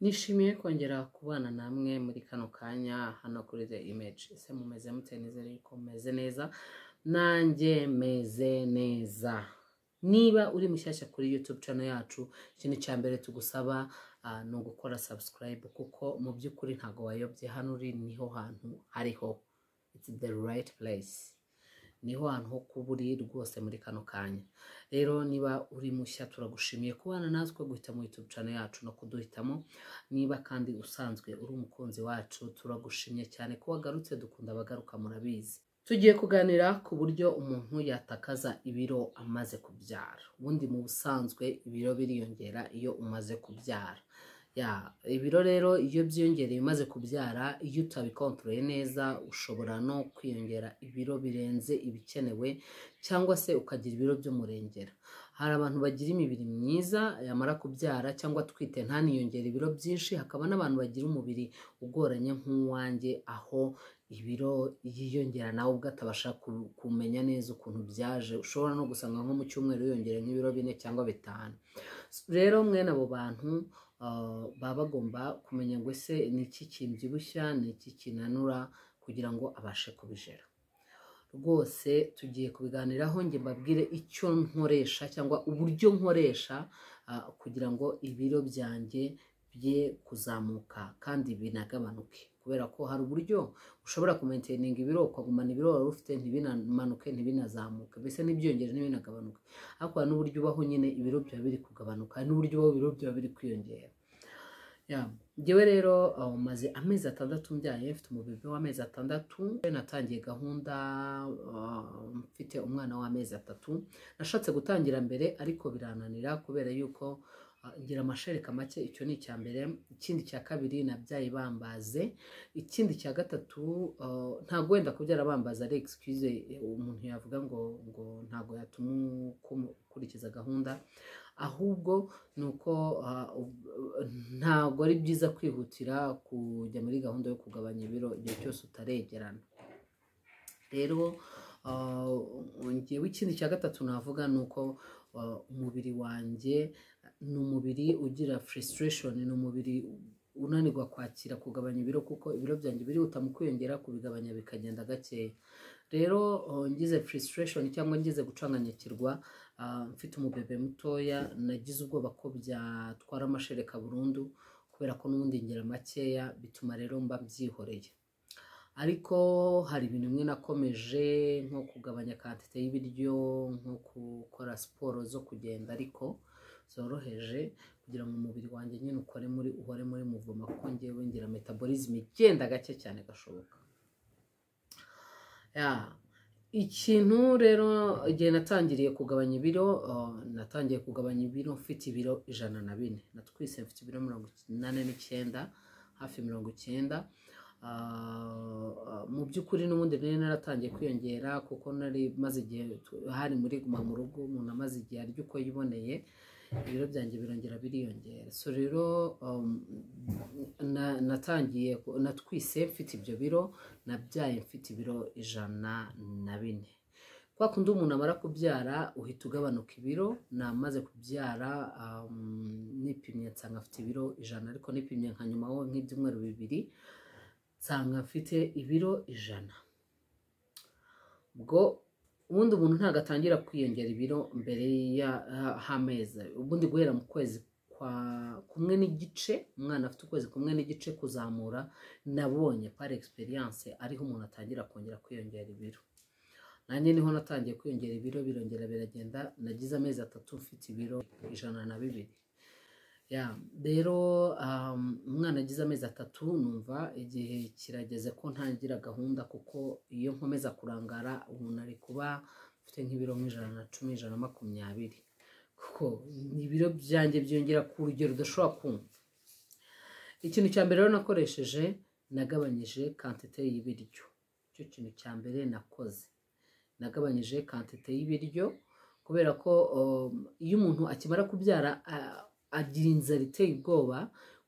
Nishimiye kongera kubana namwe muri kano kanya hano kuri The Image. Ese mumeze mute? Nizere yuko mumeze neza. Nanjye meze neza. Niba uri mushyashya kuri YouTube channel yacu, ikintu cya mbere tugusaba ni ugukora subscribe kuko mu by'ukuri ntago wayobye. Hano uri niho hantu hariho. It's the right place. Niho hantu ho kuburi rwose muri kano kanya. Rero niba uri mushya turagushimiye kubana natwe guhita mu YouTube channel yacu no kuduhitamo. Niba kandi usanzwe uri umukunzi wacu turagushimye cyane ko wagarutse, dukunda abagaruka murabizi. Tugiye kuganira ku buryo umuntu yatakaza ibiro amaze kubyara. Ubundi mu busanzwe ibiro biriyongera iyo umaze kubyara. Ibiro rero iyo byiyongereye umaze kubyara, iyo utabikontoreye neza ushobora no kwiyongera ibiro birenze ibikenewe cyangwa se ukagira ibiro by'umurengera. Hari abantu bagira imibiri myiza yamara kubyara cyangwa twite ntaniyongera ibiro byinshi, hakaba n'abantu bagira umubiri ugoranye nk'uwanjye aho ibiro yiyongera nawe ubwo atabasha kumenya neza ukuntu byaje. Ushobora no gusanga nko mu cyumweru yiyongera nk'ibiro 4 cyangwa 5. Rero mwene abo bantu baba bagomba kumenya ngo ese ni iki kimbyibushya, ni iki kinanura kugira ngo abashe kubijera. Rwose tugiye kubiganiraho, nge mbabwire icyo nkoresha cyangwa uburyo nkoresha kugira ngo ibiro byanjye bye kuzamuka kandi binagabanuke. Kubera ko hari uburyo ushobora kumainteninga ibiro ukagumana ibiro wari ufite ntibinamanuke ntibinazamuke, mbese n'ibyiyongera ntibinagabanuke. Ariko hari n'uburyo ubaho nyine ibiro byawe biri kugabanuka, hari n'uburyo ubaho ibiro byawe biri kwiyongera. Njyewe rero maze amezi 6 mbyaye, mfite umubebe w'amezi 6. Natangiye gahunda mfite umwana w'amezi 3. Nashatse gutangira mbere ariko birananira kubera yuko ngira amashereka make. Icyo ni icya mbere. Ikindi cya kabiri nabyaye bambaze. Ikindi cya gatatu ntago wenda kubyara bambaza ari excuse umuntu yavuga ngo ntago yatuma ukurikiza gahunda, ahubwo nuko ntago ari byiza kwihutira kujya muri gahunda yo kugabanya ibiro igihe cyose utaregerana. Rero ngewe ikindi cya gatatu navuga nuko umubiri wanjye ni umubiri ugira frustration, ni umubiri unanirwa kwakira kugabanya ibiro kuko ibiro byanjye birihuta mu kwiyongera, kubigabanya bikagenda gakeya. Rero ngize frustration cyangwa ngize gucanganyikirwa, mfite umubebe mutoya, nagize ubwoba ko byatwara amashereka burundu kubera ko n'ubundi ngira makeya, bituma rero mba byihoreye. Ariko hari ibintu bimwe nakomeje nko kugabanya quantité y'ibiryo, nko gukora siporo zo kugenda ariko zoroheje kugira ngo umubiri wanjye nyine uhore muri muvoma, kuko ngewe ngira metabolism igenda gake cyane gashoboka. Ikintu rero igihe natangiriye kugabanya ibiro, natangiye kugabanya ibiro mfite ibiro 104. Natwise mfite ibiro 89, hafi 90. Mu by'ukuri n'ubundi nari naratangiye kwiyongera kuko nari maze igihe hari muri guma mu rugo, umuntu amaze igihe arya uko yiboneye, ibiro byanjye birongera biriyongera. So rero natwise mfite ibyo biro, nabyaye mfite ibiro 104. Kwa kundi umuntu amara kubyara uhita ugabanuka ibiro. Namaze kubyara nipimye nsanga mfite ibiro 100, ariko nipimye nka nyuma ho nk'ibyumweru 2 nsanga mfite ibiro 100. Ubwo ubundi umuntu ntago atangira kwiyongera ibiro mbere y'amezi. Ubundi guhera mu kwezi kwa 1 n'igice, umwana afite ukwezi 1 n'igice kuzamura, nabonye par experience ariho umuntu atangira kongera kwiyongera ibiro. Nanjye niho natangiye kwiyongera ibiro, birongera biragenda. Nagize amezi 3 mfite ibiro 102. Rero umwana agize amezi 3 numva igihe kirageze ko ntangira gahunda, kuko iyo nkomeza kurangara umuntu ari kuba mfite nk'ibiro 110, 120, kuko ibiro byanjye byongera ku rugero udashobora kumva. Ikintu cya mbere rero nakoresheje, nagabanyije quantité y'ibiryo. Icyo kintu cya mbere nakoze, nagabanyije quantité y'ibiryo kubera ko iyo umuntu akimara kubyara agira inzara iteye ubwoba,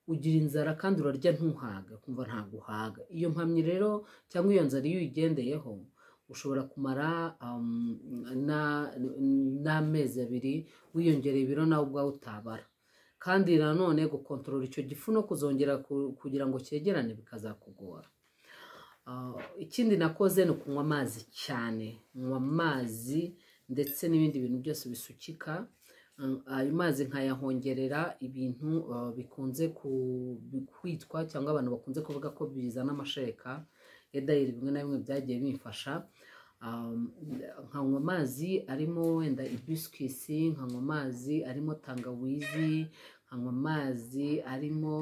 ugira inzara kandi urarya ntuhaga, kumva ntago uhaga. Iyo mpamyi rero cyangwa iyo nzara iyo uyigendeyeho ushobora kumara n'amezi 2 wiyongereye ibiro nawe ubwawe utabara. kandi nanone gukontorora icyo gifu no kuzongera kugira ngo cyegerane bikazakugora. Ikindi nakoze ni ukunywa amazi cyane, nywa amazi ndetse n'ibindi bintu byose bisukika. Ayo mazi nkayahongerera ibintu bikunze kwitwa cyangwa abantu bakunze kuvuga ko bizana amashereka ya dayiri, bimwe na bimwe byagiye bimfasha. Nkanywa amazi arimo wenda ibiskisi, nkanywa amazi arimo tangawizi, nkanywa amazi arimo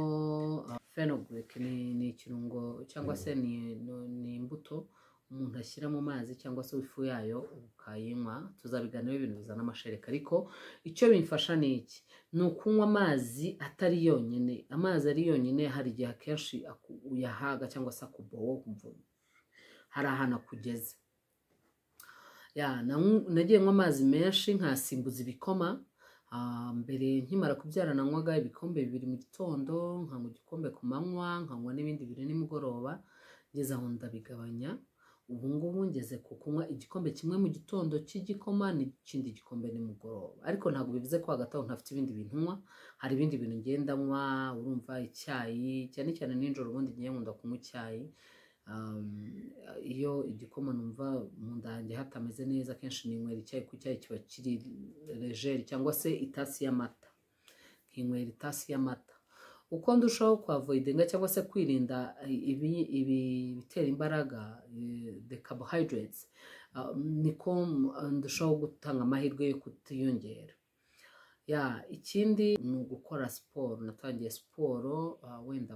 fenugreek, ni ikirungo cyangwa se ni imbuto umuntu ashyira mu mazi cyangwa se ifu yayo ukayinywa. Tuzabiganiraho ibintu bizana amashereka, ariko icyo bimfasha ni iki, ni ukunywa amazi atari yonyine. Amazi ari yonyine hari igihe akenshi uyahaga cyangwa se akuboho, hari ahantu akugeze. Nagiye nywa amazi menshi nkasimbuza ibikoma. Mbere nkimara kubyara nanywaga ibikombe 2 mu gitondo, nkanywa igikombe ku manywa, nkanywa n'ibindi 2 nimugoroba. Ngeze aho ndabigabanya, ubu ngubu ngeze ku kunywa igikombe kimwe mu gitondo cy'igikoma n'ikindi gikombe nimugoroba. Ariko ntabwo bivuze ko hagati aho ntafite ibindi bintu nywa. Hari ibindi bintu ngenda nywa, urumva icyayi, cyane cyane nijoro ubundi ngiye nkunda kunywa icyayi. Iyo igikoma numva mu nda yanjye hatameze neza, kenshi ninywera icyayi, ku cyayi kiba kiri legere, cyangwa se itasi y'amata, nkinywera itasi y'amata. Uko ndushaho kwavoidinga cyangwa se kwirinda ibitera imbaraga, the carbohydrates, niko ndushaho gutanga amahirwe yo kutiyongera. Ikindi ni ugukora siporo. Natangiye siporo, wenda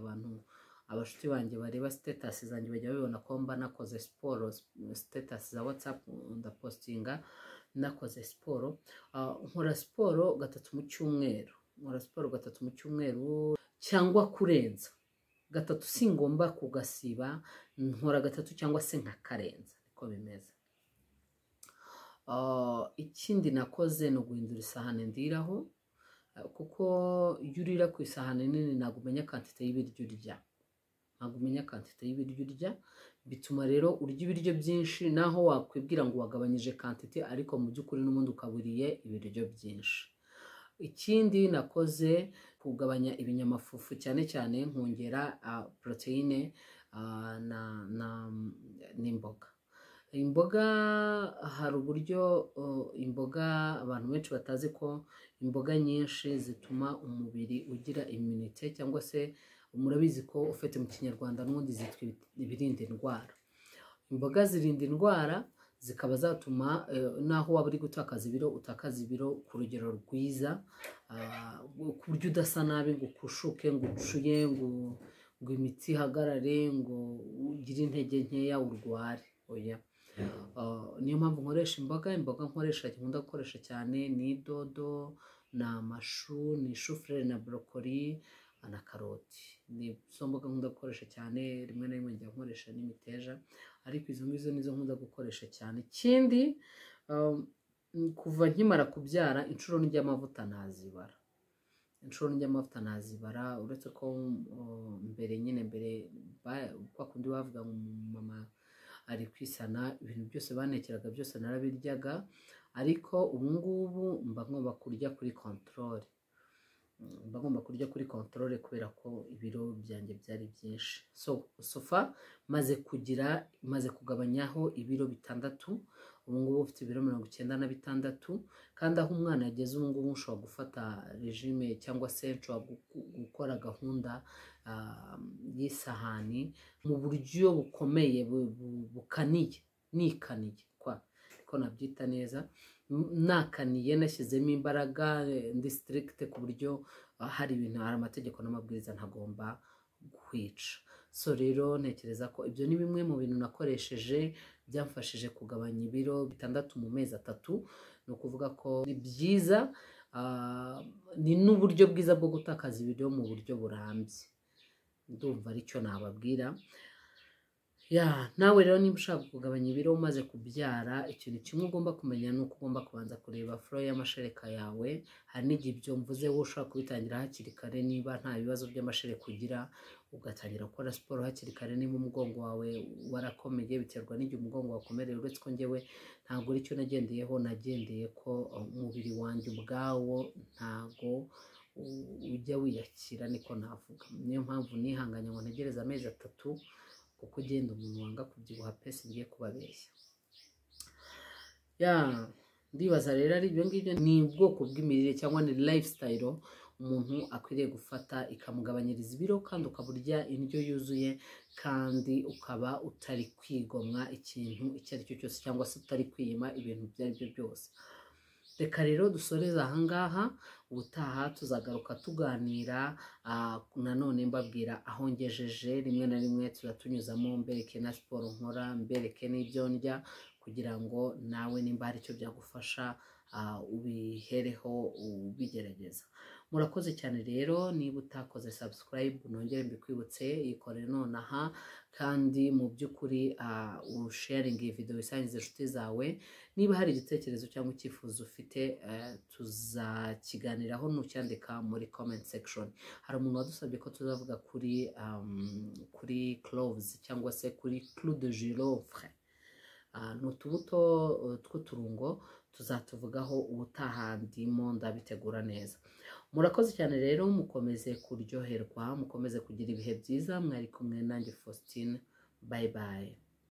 abashuti banjye bareba status zanjye bajya babibona ko mba nakoze siporo. Status za WhatsApp ndapostinga nakoze siporo. Nkora siporo 3 mu cyumweru, cyangwa kurenza 3. Singomba kugasiba, nkora 3 cyangwa se nkakarenza, niko bimeze. Ikindi nakoze no guhindura isahane ndiraho, kuko iyo urira ku isahane nini ntabwo umenya quantity y'ibiryo urya. Bituma rero urya ibiryo byinshi, naho wakwibwira ngo wagabanyije quantity, ariko mu by'ukuri n'ubundi ukaburiye ibiryo byinshi. Ikindi nakoze kugabanya ibinyamafufu, cyane cyane nkongera proteine n'imboga. Imboga, hari uburyo imboga abantu benshi batazi ko imboga nyinshi zituma umubiri ugira immunity, cyangwa se murabizi ko ufite mu kinyarwanda n'ubundi zitwa ibirinda indwara. Imboga zirinda indwara, zikaba zatuma naho waba uri gutakaza ibiro, utakaza ibiro ku rugero rwiza, ku buryo udasa nabi ngo ukushuke, ngo ucuye, ngo imitsi ihagarare, ngo ugire intege nkeya urware. Oya. Niyo mpamvu nkoresha imboga nkunda gukoresha cyane ni dodo, ni amashu, ni shufureri na brokoli na karoti. Ni zo mboga nkunda gukoresha cyane. Rimwe na rimwe njya nkoresha n'imiteja, ariko izo ngizo nizo nkunda gukoresha cyane. Ikindi, kuva nkimara kubyara inshuro n'amavuta nazibara. Uretse ko mbere kwa kundi bavuga ngo mama ari kwisana, ibintu byose banekeraga byose narabiryaga, ariko ubu ngubu mba ngomba kurya kuri control, kubera ko ibiro byanjye byari byinshi. Sofa maze kugabanyaho ibiro 6. Ubu ngubu ufite ibiro 96, kandi aho umwana ageze ubu ngubu nshobora gufata regime, cyangwa se nshobora gukora gahunda y'isahani mu buryo bukomeye, nikaniye ko nabyita neza, nakaniye, nashyizemo imbaraga, ndi strict ku buryo hari amategeko n'amabwiriza ntagomba kwica. Rero ntekereza ko ibyo ni bimwe mu bintu nakoresheje byamfashije kugabanya ibiro 6 mu mezi 3. Ni ukuvuga ko ni byiza, ni n'uburyo bwiza bwo gutakaza ibiro mu buryo burambye. Ndumva aricyo nababwira. Nawe rero niba ushaka kugabanya ibiro umaze kubyara, ikintu kimwe ugomba kumenya ni uko ugomba kubanza kureba flow y'amashereka yawe. Hari n'igihe ibyo mvuze wowe ushobora kubitangira hakiri kare, niba nta bibazo by'amashereka ugira, ugatangira gukora siporo hakiri kare. Niba umugongo wawe warakomeye, biterwa n'igihe umugongo wakomereye. Uretse ko njyewe ntabwo aricyo nagendeye ko umubiri wanjye ubwawo ntabwo ujya wiyakira, niko navuga. Niyo mpamvu nihanganye ngo ntegereze amezi 3 kuko genda umuntu wanga kubyibuha pesi ngiye kubabeshya. Ndibaza rero ari ibyo ngibyo, ni ubwoko bw'imirire cyangwa ni lifestyle umuntu akwiriye gufata ikamugabanyiriza ibiro, kandi ukaburya indyo yuzuye, kandi ukaba utari kwigomwa ikintu icyo ari cyo cyose, cyangwa se utari kwiyima ibintu ibyo ari byo byose. Reka rero dusoreze ahangaha, ubutaha tuzagaruka tuganira, nanone mbabwira aho ngejeje. Rimwe na rimwe tuzatunyuzamo mbereke na siporo nkora, mbereke n'ibyo ndya, kugira ngo nawe nimba hari icyo byagufasha ubihereho ubigerageza. Murakoze cyane rero, niba utakoze subscribe nongere mbikwibutse, ikore nonaha, kandi mu by'ukuri usharinga iyi video isangize inshuti zawe. Niba hari igitekerezo cyangwa icyifuzo ufite, tuzakiganiraho, nucyandika muri comment section. Hari umuntu wadusabye ko tuzavuga kuri cloves cyangwa se kuri clou de girofle, n'utubuto tw'uturungo, tuzatuvugaho ubutaha, ndimo ndabitegura neza. Murakoze cyane rero, mukomeze kuryoherwa, mukomeze kugira ibihe byiza. Mwari kumwe nanjye Faustine, bye bye.